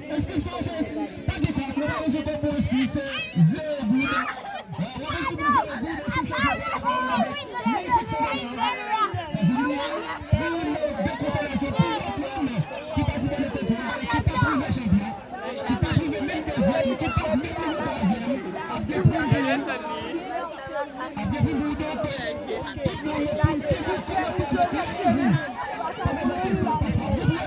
Est-ce que ça c'est pas de quoi on a les autres pour expliquer zéro good. On va expliquer zéro good et c'est championnat avec 1600 $. Ça veut dire prime de consolation pour la prime qui participe à notre pouvoir et qui pas privé champion, qui pas privé même deuxième, qui pas même privé troisième, avec des primes pour avec des primes pour donc tout le monde pour que vous connectez avec vous. Comment ça fait ça parce que vous pouvez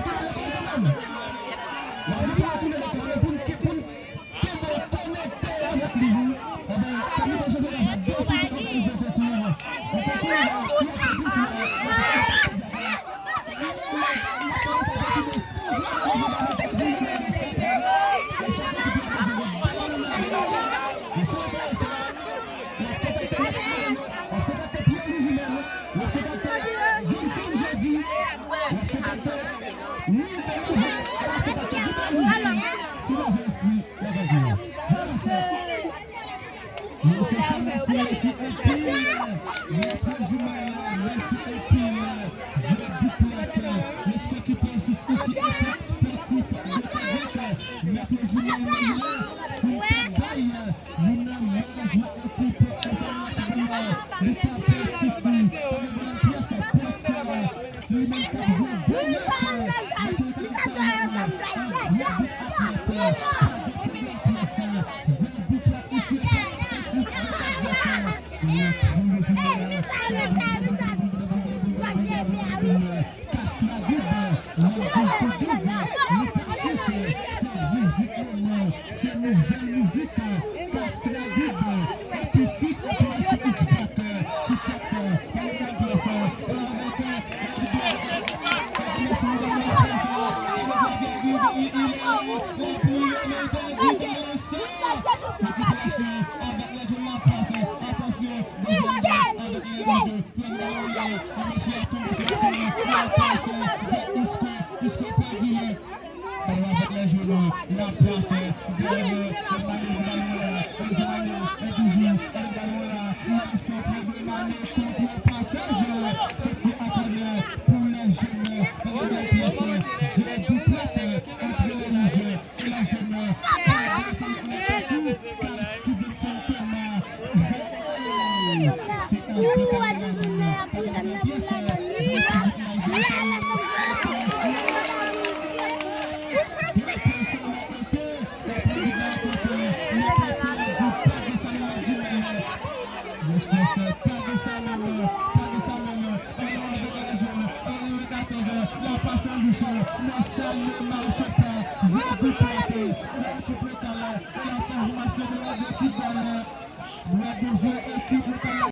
tout le monde quand même.